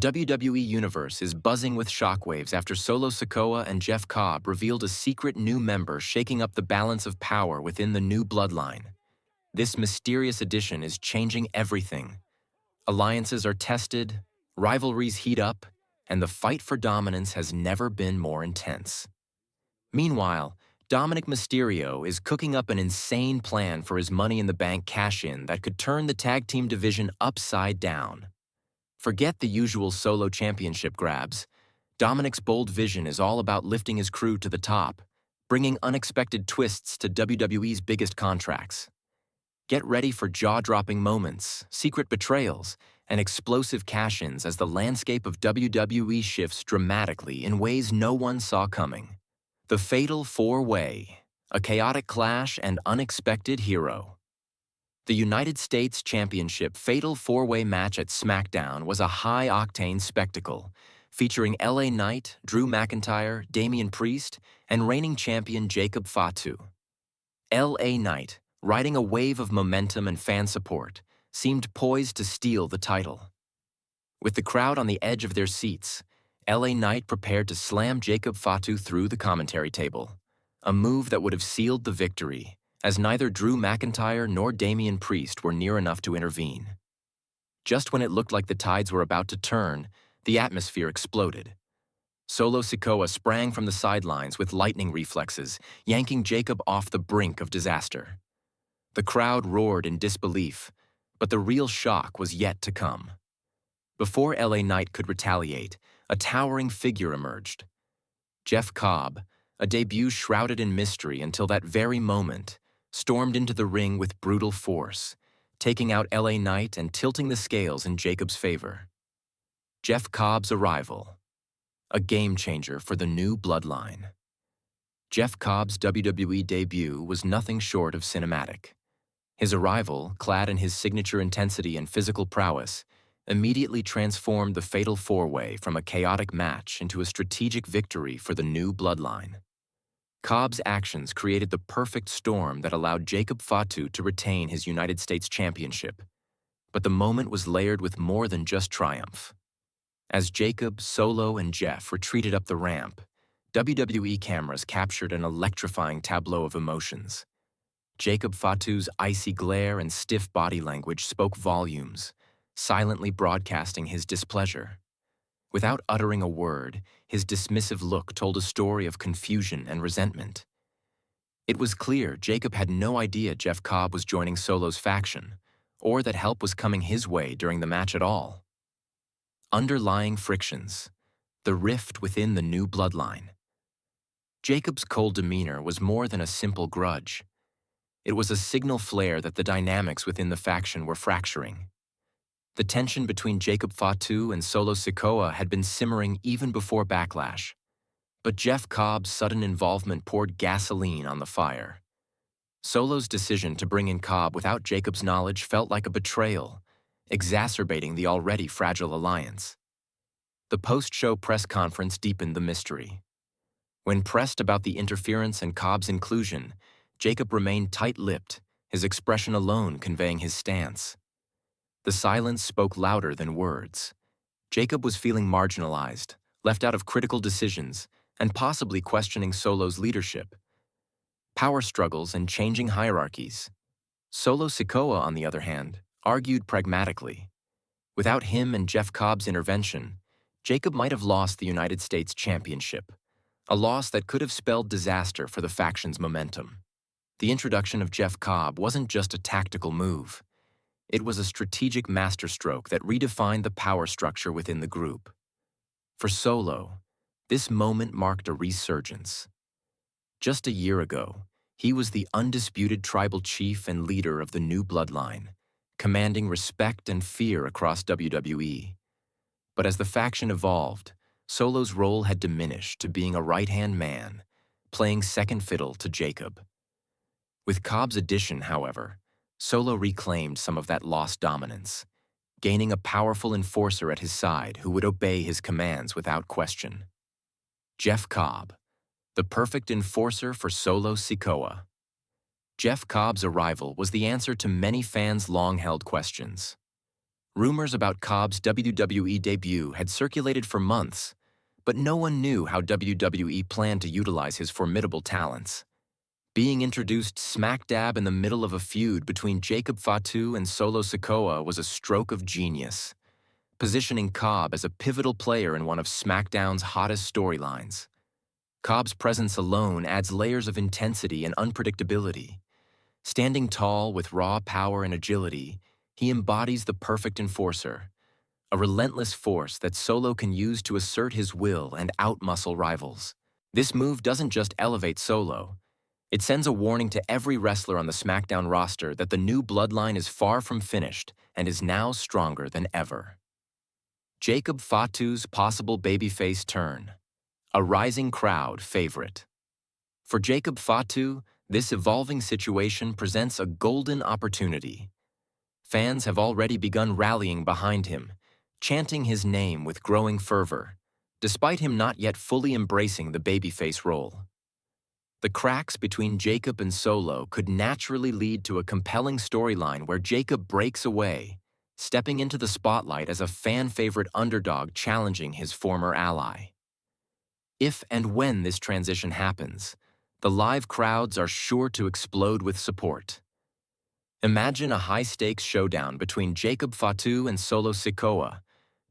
WWE Universe is buzzing with shockwaves after Solo Sikoa and Jeff Cobb revealed a secret new member shaking up the balance of power within the new bloodline. This mysterious addition is changing everything. Alliances are tested, rivalries heat up, and the fight for dominance has never been more intense. Meanwhile, Dominik Mysterio is cooking up an insane plan for his Money in the Bank cash-in that could turn the tag team division upside down. Forget the usual solo championship grabs. Dominik's bold vision is all about lifting his crew to the top, bringing unexpected twists to WWE's biggest contracts. Get ready for jaw-dropping moments, secret betrayals, and explosive cash-ins as the landscape of WWE shifts dramatically in ways no one saw coming. The Fatal 4-Way, a chaotic clash and unexpected hero. The United States Championship Fatal 4-Way match at SmackDown was a high-octane spectacle, featuring LA Knight, Drew McIntyre, Damian Priest, and reigning champion Jacob Fatu. LA Knight, riding a wave of momentum and fan support, seemed poised to steal the title. With the crowd on the edge of their seats, LA Knight prepared to slam Jacob Fatu through the commentary table, a move that would have sealed the victory, as neither Drew McIntyre nor Damian Priest were near enough to intervene. Just when it looked like the tides were about to turn, the atmosphere exploded. Solo Sikoa sprang from the sidelines with lightning reflexes, yanking Jacob off the brink of disaster. The crowd roared in disbelief, but the real shock was yet to come. Before LA Knight could retaliate, a towering figure emerged. Jeff Cobb, a debut shrouded in mystery until that very moment, stormed into the ring with brutal force, taking out LA Knight and tilting the scales in Jacob's favor. Jeff Cobb's arrival, a game-changer for the new bloodline. Jeff Cobb's WWE debut was nothing short of cinematic. His arrival, clad in his signature intensity and physical prowess, immediately transformed the Fatal 4-Way from a chaotic match into a strategic victory for the new bloodline. Cobb's actions created the perfect storm that allowed Jacob Fatu to retain his United States Championship. But the moment was layered with more than just triumph. As Jacob, Solo, and Jeff retreated up the ramp, WWE cameras captured an electrifying tableau of emotions. Jacob Fatu's icy glare and stiff body language spoke volumes, silently broadcasting his displeasure. Without uttering a word, his dismissive look told a story of confusion and resentment. It was clear Jacob had no idea Jeff Cobb was joining Solo's faction, or that help was coming his way during the match at all. Underlying frictions, the rift within the new bloodline. Jacob's cold demeanor was more than a simple grudge. It was a signal flare that the dynamics within the faction were fracturing. The tension between Jacob Fatu and Solo Sikoa had been simmering even before Backlash, but Jeff Cobb's sudden involvement poured gasoline on the fire. Solo's decision to bring in Cobb without Jacob's knowledge felt like a betrayal, exacerbating the already fragile alliance. The post-show press conference deepened the mystery. When pressed about the interference and Cobb's inclusion, Jacob remained tight-lipped, his expression alone conveying his stance. The silence spoke louder than words. Jacob was feeling marginalized, left out of critical decisions, and possibly questioning Solo's leadership. Power struggles and changing hierarchies. Solo Sikoa, on the other hand, argued pragmatically. Without him and Jeff Cobb's intervention, Jacob might have lost the United States Championship, a loss that could have spelled disaster for the faction's momentum. The introduction of Jeff Cobb wasn't just a tactical move. It was a strategic masterstroke that redefined the power structure within the group. For Solo, this moment marked a resurgence. Just a year ago, he was the undisputed tribal chief and leader of the new bloodline, commanding respect and fear across WWE. But as the faction evolved, Solo's role had diminished to being a right-hand man, playing second fiddle to Jacob. With Cobb's addition, however, Solo reclaimed some of that lost dominance, gaining a powerful enforcer at his side who would obey his commands without question. Jeff Cobb, the perfect enforcer for Solo Sikoa. Jeff Cobb's arrival was the answer to many fans' long-held questions. Rumors about Cobb's WWE debut had circulated for months, but no one knew how WWE planned to utilize his formidable talents. Being introduced smack dab in the middle of a feud between Jacob Fatu and Solo Sikoa was a stroke of genius, positioning Cobb as a pivotal player in one of SmackDown's hottest storylines. Cobb's presence alone adds layers of intensity and unpredictability. Standing tall with raw power and agility, he embodies the perfect enforcer, a relentless force that Solo can use to assert his will and outmuscle rivals. This move doesn't just elevate Solo, it sends a warning to every wrestler on the SmackDown roster that the new bloodline is far from finished and is now stronger than ever. Jacob Fatu's possible babyface turn, a rising crowd favorite. For Jacob Fatu, this evolving situation presents a golden opportunity. Fans have already begun rallying behind him, chanting his name with growing fervor, despite him not yet fully embracing the babyface role. The cracks between Jacob and Solo could naturally lead to a compelling storyline where Jacob breaks away, stepping into the spotlight as a fan-favorite underdog challenging his former ally. If and when this transition happens, the live crowds are sure to explode with support. Imagine a high-stakes showdown between Jacob Fatu and Solo Sikoa,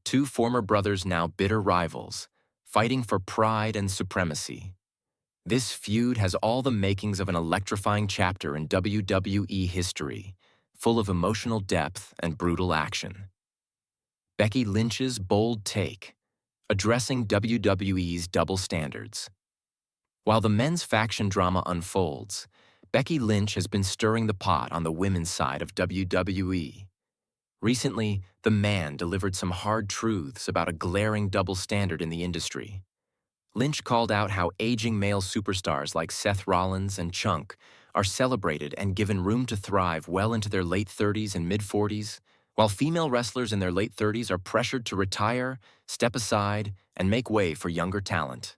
two former brothers now bitter rivals, fighting for pride and supremacy. This feud has all the makings of an electrifying chapter in WWE history, full of emotional depth and brutal action. Becky Lynch's bold take, addressing WWE's double standards. While the men's faction drama unfolds, Becky Lynch has been stirring the pot on the women's side of WWE. Recently, The Man delivered some hard truths about a glaring double standard in the industry. Lynch called out how aging male superstars like Seth Rollins and Chunk are celebrated and given room to thrive well into their late 30s and mid-40s, while female wrestlers in their late 30s are pressured to retire, step aside, and make way for younger talent.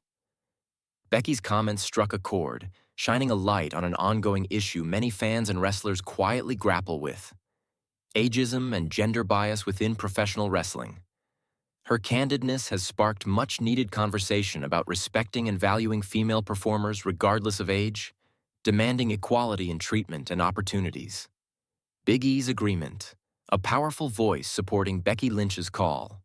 Becky's comments struck a chord, shining a light on an ongoing issue many fans and wrestlers quietly grapple with: ageism and gender bias within professional wrestling. Her candidness has sparked much-needed conversation about respecting and valuing female performers regardless of age, demanding equality in treatment and opportunities. Big E's agreement, a powerful voice supporting Becky Lynch's call.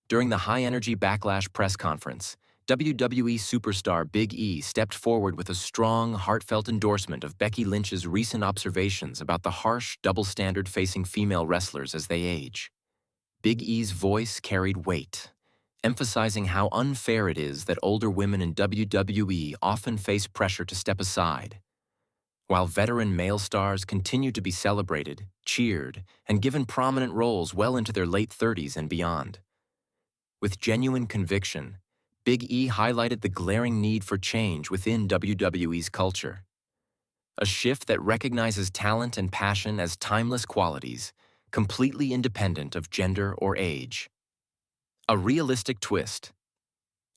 During the high-energy Backlash press conference, WWE superstar Big E stepped forward with a strong, heartfelt endorsement of Becky Lynch's recent observations about the harsh double standard facing female wrestlers as they age. Big E's voice carried weight, emphasizing how unfair it is that older women in WWE often face pressure to step aside, while veteran male stars continue to be celebrated, cheered, and given prominent roles well into their late 30s and beyond. With genuine conviction, Big E highlighted the glaring need for change within WWE's culture. A shift that recognizes talent and passion as timeless qualities, completely independent of gender or age. A realistic twist.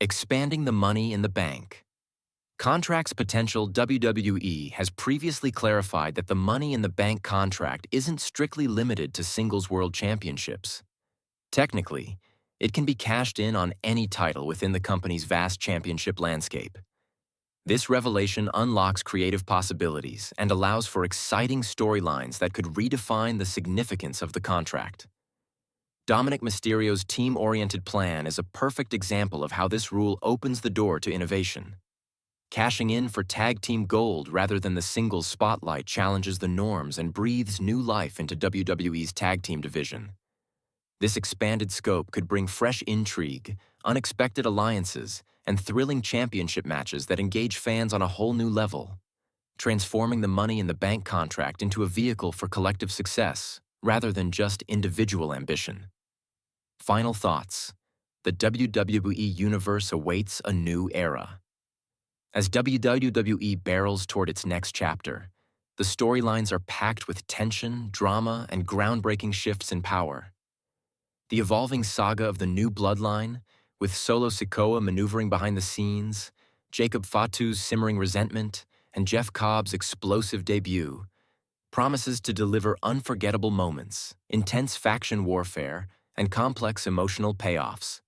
Expanding the money in the bank. Contract's potential. WWE has previously clarified that the Money in the Bank contract isn't strictly limited to singles world championships. Technically, it can be cashed in on any title within the company's vast championship landscape. This revelation unlocks creative possibilities and allows for exciting storylines that could redefine the significance of the contract. Dominik Mysterio's team-oriented plan is a perfect example of how this rule opens the door to innovation. Cashing in for tag team gold rather than the singles spotlight challenges the norms and breathes new life into WWE's tag team division. This expanded scope could bring fresh intrigue, unexpected alliances, and thrilling championship matches that engage fans on a whole new level, transforming the Money in the Bank contract into a vehicle for collective success rather than just individual ambition. Final thoughts. The WWE Universe awaits a new era. As WWE barrels toward its next chapter, the storylines are packed with tension, drama, and groundbreaking shifts in power. The evolving saga of the new bloodline, with Solo Sikoa maneuvering behind the scenes, Jacob Fatu's simmering resentment, and Jeff Cobb's explosive debut, promises to deliver unforgettable moments, intense faction warfare, and complex emotional payoffs.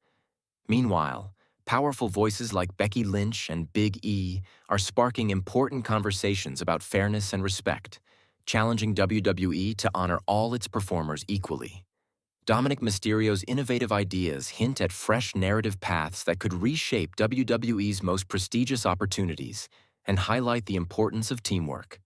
Meanwhile, powerful voices like Becky Lynch and Big E are sparking important conversations about fairness and respect, challenging WWE to honor all its performers equally. Dominik Mysterio's innovative ideas hint at fresh narrative paths that could reshape WWE's most prestigious opportunities and highlight the importance of teamwork.